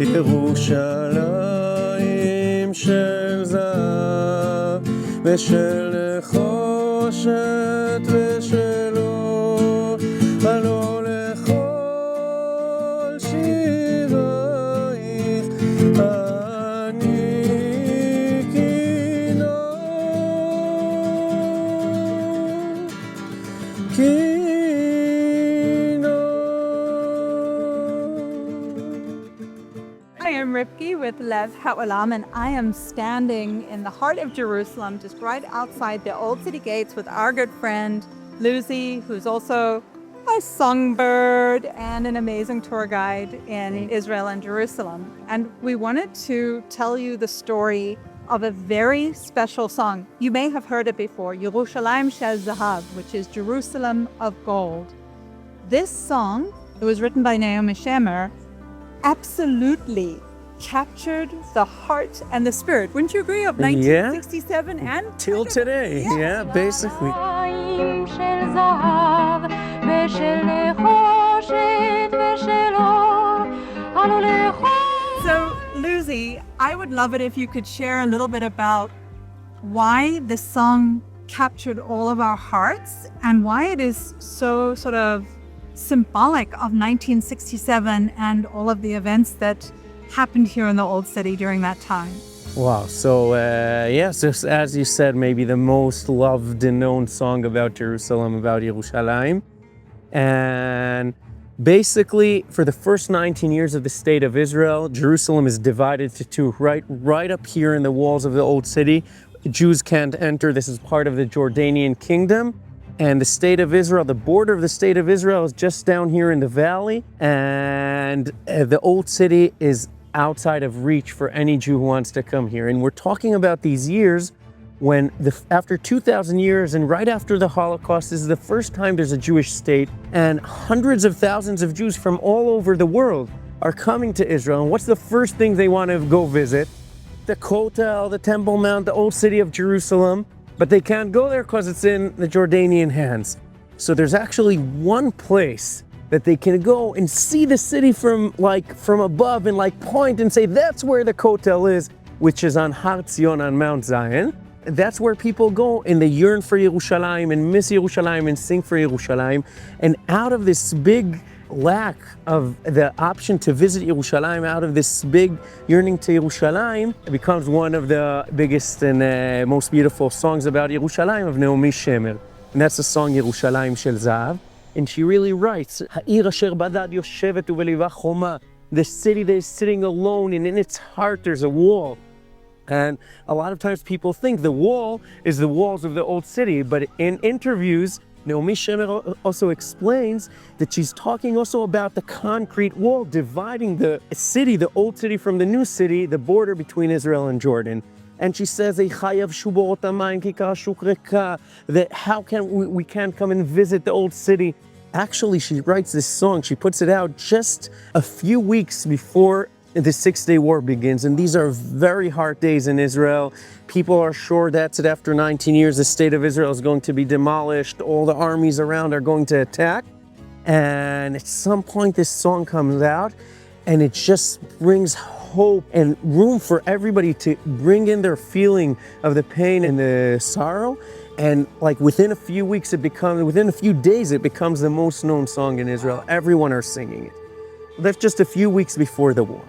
ירושלים של זהב ושל נחושת ושל אור, הלא לכל שירייך אני כינור. I am Rivki with Lev Haolam, and I am standing in the heart of Jerusalem, just right outside the old city gates with our good friend Luzi, who's also a songbird and an amazing tour guide in Israel and Jerusalem. And we wanted to tell you the story of a very special song. You may have heard it before, Yerushalayim Shel Zahav, which is Jerusalem of Gold. This song, it was written by Naomi Shemer, absolutely captured the heart and the spirit, wouldn't you agree, of 1967 and till today? Yeah, basically. So, Luzi, I would love it if you could share a little bit about why this song captured all of our hearts and why it is so sort of symbolic of 1967 and all of the events that happened here in the Old City during that time. Wow, so yes, as you said, maybe the most loved and known song about Jerusalem, about Yerushalayim. And basically, for the first 19 years of the state of Israel, Jerusalem is divided to two. Right up here in the walls of the Old City, Jews can't enter. This is part of the Jordanian kingdom. And the state of Israel, the border of the state of Israel is just down here in the valley. And the Old City is outside of reach for any Jew who wants to come here. And we're talking about these years when after 2,000 years and right after the Holocaust, this is the first time there's a Jewish state, and hundreds of thousands of Jews from all over the world are coming to Israel. And what's the first thing they want to go visit? The Kotel, the Temple Mount, the Old City of Jerusalem. But they can't go there because it's in the Jordanian hands. So there's actually one place that they can go and see the city from above and point and say, that's where the Kotel is, which is on Har Zion, on Mount Zion. That's where people go and they yearn for Yerushalayim and miss Yerushalayim and sing for Yerushalayim. And out of this big lack of the option to visit Yerushalayim, out of this big yearning to Yerushalayim, it becomes one of the biggest and most beautiful songs about Yerushalayim of Naomi Shemer. And that's the song Yerushalayim Shel Zahav. And she really writes, Ha'ir asher badad yoshevet uveliva choma, the city that is sitting alone, and in its heart there's a wall. And a lot of times people think the wall is the walls of the old city, but in interviews, Naomi Shemer also explains that she's talking also about the concrete wall dividing the city, the old city, from the new city, the border between Israel and Jordan. And she says, that how can we can't come and visit the old city. Actually, she writes this song, she puts it out just a few weeks before the Six-Day War begins, and these are very hard days in Israel. People are sure that's it. After 19 years, the state of Israel is going to be demolished. All the armies around are going to attack. And at some point, this song comes out, and it just brings hope and room for everybody to bring in their feeling of the pain and the sorrow. And within a few weeks, within a few days, it becomes the most known song in Israel. Everyone are singing it. That's just a few weeks before the war.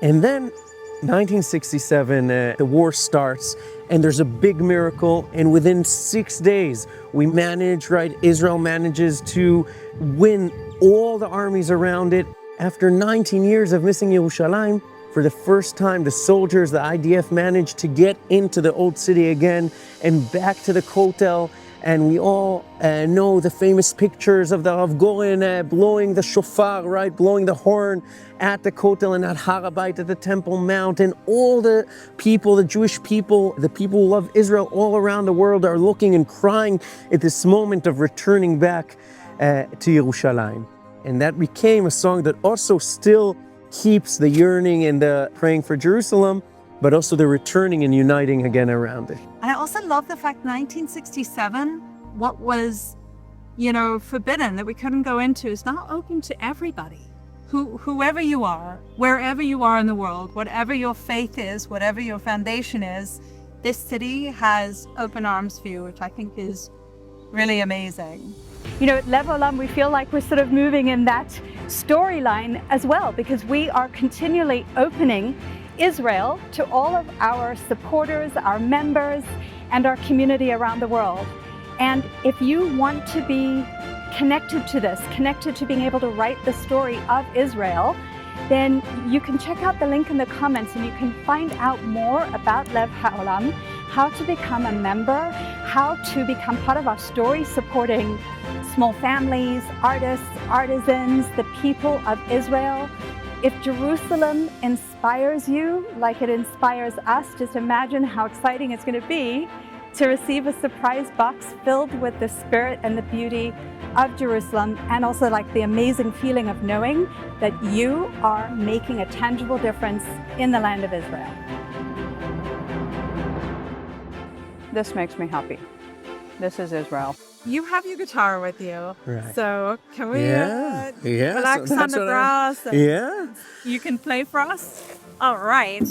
And then 1967, the war starts, and there's a big miracle, and within 6 days, Israel manages to win all the armies around it. After 19 years of missing Yerushalayim, for the first time, the soldiers, the IDF, managed to get into the old city again and back to the Kotel. And we all know the famous pictures of the Rav Goren blowing the shofar, blowing the horn at the Kotel and at Har HaBayit, at the Temple Mount. And all the people, the Jewish people, the people who love Israel all around the world are looking and crying at this moment of returning back to Yerushalayim. And that became a song that also still keeps the yearning and the praying for Jerusalem, but also the returning and uniting again around it. I also love the fact 1967, what was, forbidden, that we couldn't go into, is now open to everybody. whoever you are, wherever you are in the world, whatever your faith is, whatever your foundation is, this city has open arms for you, which I think is really amazing. You know, at Lev Haolam, we feel like we're sort of moving in that storyline as well, because we are continually opening Israel to all of our supporters, our members, and our community around the world. And if you want to be connected to this, connected to being able to write the story of Israel, then you can check out the link in the comments and you can find out more about Lev Haolam, how to become a member, how to become part of our story supporting small families, artists, artisans, the people of Israel. If Jerusalem inspires you like it inspires us, just imagine how exciting it's going to be to receive a surprise box filled with the spirit and the beauty of Jerusalem, and also like the amazing feeling of knowing that you are making a tangible difference in the land of Israel. This makes me happy. This is Israel. You have your guitar with you, Right. So can we relax so on that's the what grass? Yeah. You can play for us? All right.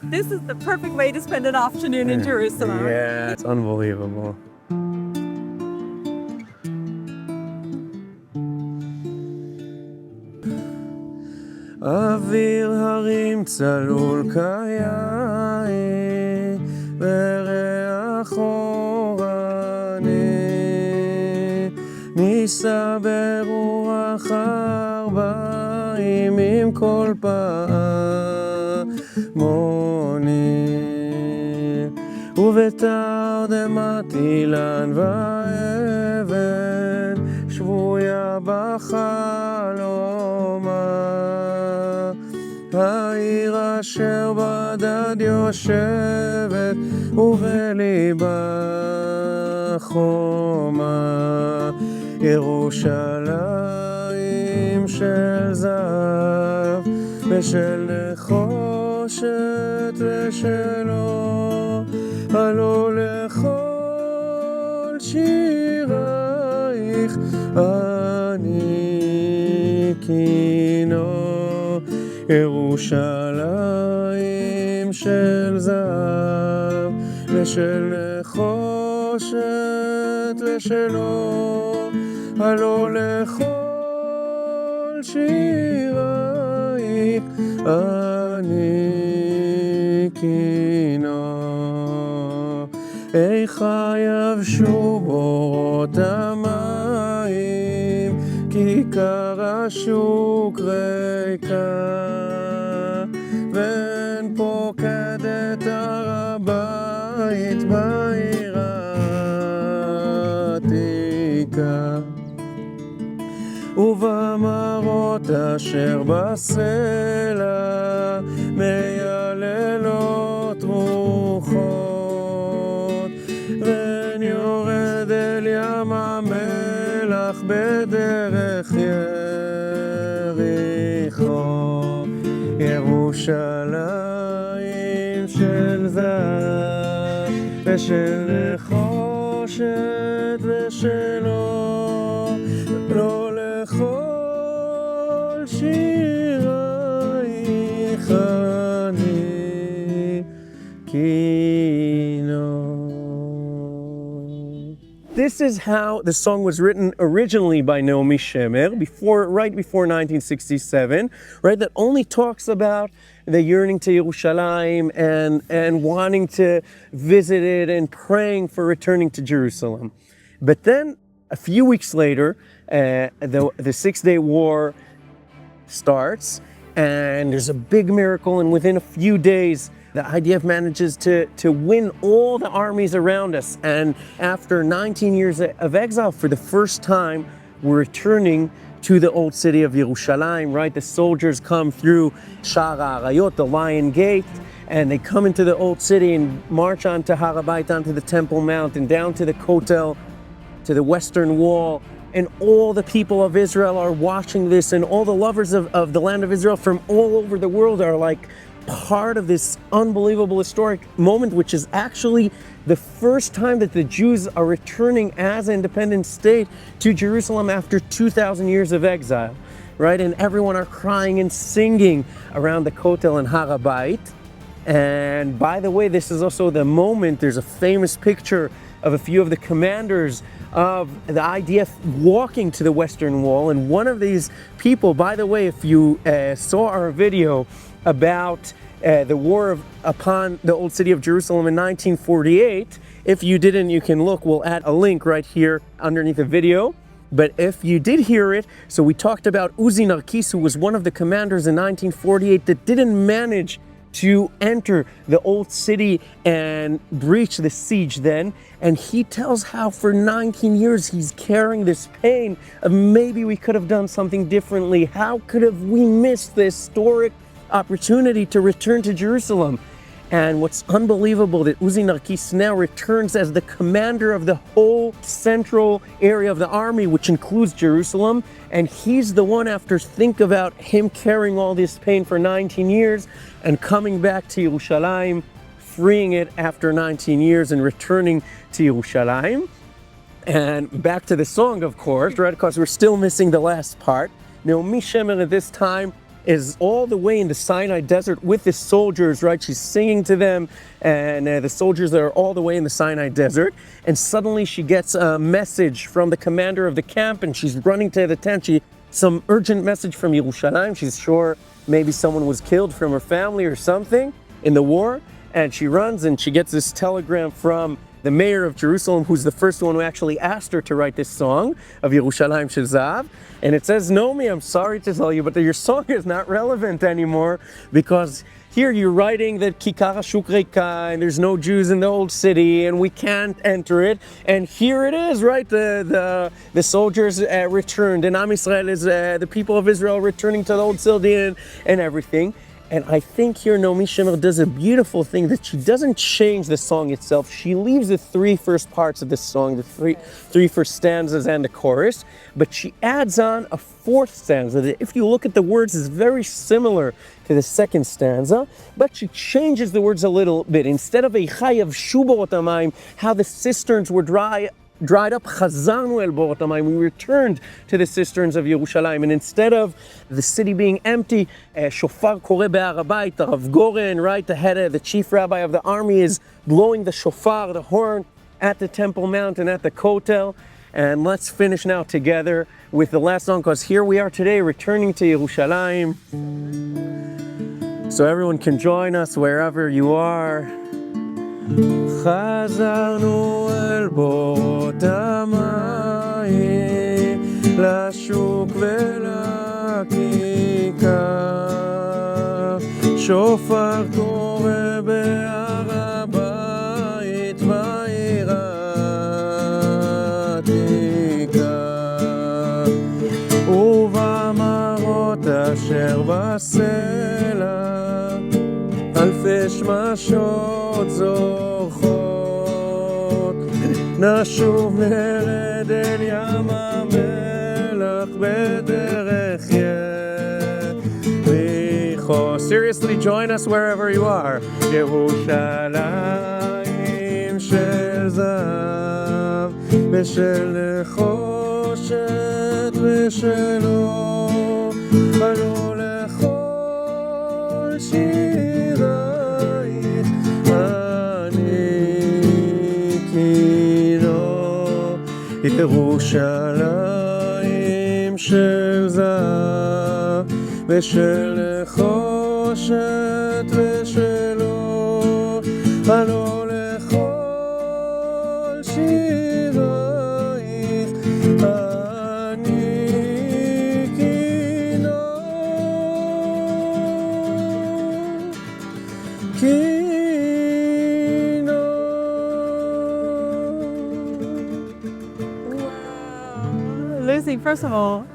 This is the perfect way to spend an afternoon in Jerusalem. Yeah, it's unbelievable. אוויר הרים צלול כיין וריח אורני נישא ברוח ארבעים עם כל פעמוני ובתרדמת אילן ואבן שבויה בחלומה העיר אשר בדד יושבת ובליבה חומה ירושלים של זהב ושל נחושת ושלו עלו לכל שירייך אני קינו ירושלים של זהב ושל נחושת ושלו עלו לכל שירייך אני קינו איכה יבשו בורות המים כיכר השוק ריקה ואין פוקדת הר הבית בעיר העתיקה ובמרות אשר בסלע מייללות רוחות ואין יורד אל ים המלח בדרך יריחו ירושלים של זהב ושל נחושת ושלו לא לכל שירייך אני קינו. This is how the song was written originally by Naomi Shemer, right before 1967, right? That only talks about the yearning to Yerushalayim and wanting to visit it and praying for returning to Jerusalem. But then a few weeks later, the Six-Day War starts, and there's a big miracle, and within a few days, the IDF manages to win all the armies around us. And after 19 years of exile, for the first time, we're returning to the old city of Yerushalayim, right? The soldiers come through Sha'ar HaArayot, the Lion Gate, and they come into the old city and march onto Har HaBayit, onto the Temple Mount, and down to the Kotel, to the Western Wall. And all the people of Israel are watching this, and all the lovers of the land of Israel from all over the world are like part of this unbelievable historic moment, which is actually the first time that the Jews are returning as an independent state to Jerusalem after 2,000 years of exile. right? And everyone are crying and singing around the Kotel and Har HaBayit. And by the way, this is also the moment, there's a famous picture of a few of the commanders of the IDF walking to the Western Wall. And one of these people, by the way, if you saw our video about the war upon the old city of Jerusalem in 1948, if you didn't, you can look, we'll add a link right here underneath the video. But if you did hear it, so we talked about Uzi Narkis, who was one of the commanders in 1948 that didn't manage to enter the old city and breach the siege then. And he tells how for 19 years he's carrying this pain of maybe we could have done something differently. How could have we missed the historic opportunity to return to Jerusalem? And what's unbelievable that Uzi Narkis now returns as the commander of the whole central area of the army, which includes Jerusalem. And he's the one, after think about him carrying all this pain for 19 years and coming back to Yerushalayim, freeing it after 19 years and returning to Yerushalayim. And back to the song, of course, right? Because we're still missing the last part. Naomi Shemer at this time is all the way in the Sinai desert with the soldiers, right? She's singing to them, and the soldiers are all the way in the Sinai desert. And suddenly she gets a message from the commander of the camp, and she's running to the tent. Some urgent message from Yerushalayim. She's sure maybe someone was killed from her family or something in the war. And she runs and she gets this telegram from the mayor of Jerusalem, who's the first one who actually asked her to write this song of Yerushalayim Shel Zahav. And it says, Naomi, I'm sorry to tell you, but your song is not relevant anymore, because here you're writing that Kikar HaShuk Reika, and there's no Jews in the old city, and we can't enter it. And here it is, right? The soldiers returned, and Am Yisrael is the people of Israel returning to the old city and everything. And I think here Naomi Shemer does a beautiful thing, that she doesn't change the song itself. She leaves the three first parts of the song, the three first stanzas and the chorus, but she adds on a fourth stanza that, if you look at the words, is very similar to the second stanza, but she changes the words a little bit. Instead of Chayav Shuborot Hamayim, how the cisterns were dried up, Chazarnu el Borot Hamayim, we returned to the cisterns of Yerushalayim. And instead of the city being empty, Shofar Koreh Behar HaBayit, the Rav Goren, right, the chief rabbi of the army, is blowing the shofar, the horn, at the Temple Mount and at the Kotel. And let's finish now together with the last song, because here we are today, returning to Yerushalayim. So everyone can join us wherever you are. חזרנו אל בורות המים, לשוק ולכיכר, שופר קורא בהר הבית בעיר העתיקה, ובמראות אשר בסלע אלפי שמשות זורחות, נשוב נרד אל ים המלח בדרך יריחו. Seriously, join us wherever you are. ירושלים של זהב ושל נחושת ושל אור, עלו לכל שירייך הנקינו. ירושלים של זהב ושל נחושת ושל אור, עלו לכל שירייך הנקינו. Luzi, first of all,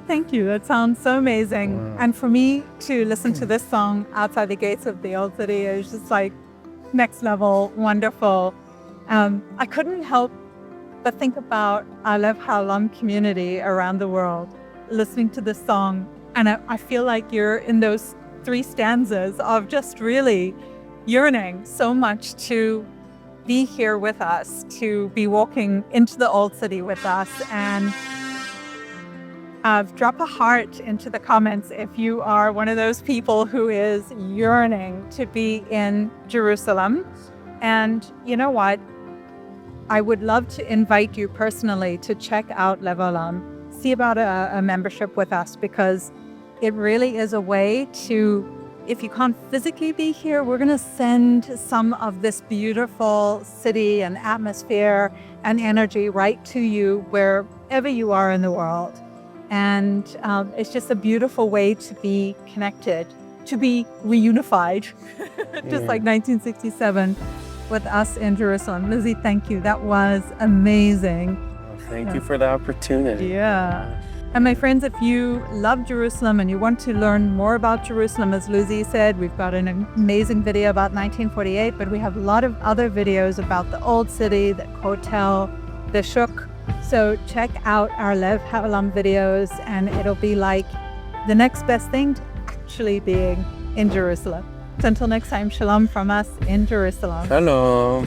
thank you. That sounds so amazing. Wow. And for me to listen to this song outside the gates of the old city is just like next level, wonderful. I couldn't help but think about our Lev Haolam community around the world, listening to this song. And I feel like you're in those three stanzas of just really yearning so much to be here with us, to be walking into the old city with us. And drop a heart into the comments if you are one of those people who is yearning to be in Jerusalem. And you know what? I would love to invite you personally to check out Lev Haolam, see about a membership with us, because it really is a way to, if you can't physically be here, we're going to send some of this beautiful city and atmosphere and energy right to you wherever you are in the world. And it's just a beautiful way to be connected, to be reunified, just like 1967 with us in Jerusalem. Luzi, thank you. That was amazing. Thank you for the opportunity. Yeah. And my friends, if you love Jerusalem and you want to learn more about Jerusalem, as Luzi said, we've got an amazing video about 1948, but we have a lot of other videos about the old city, the Kotel, the Shuk. So check out our Lev Haolam videos, and it'll be like the next best thing to actually being in Jerusalem. So until next time, shalom from us in Jerusalem. Shalom.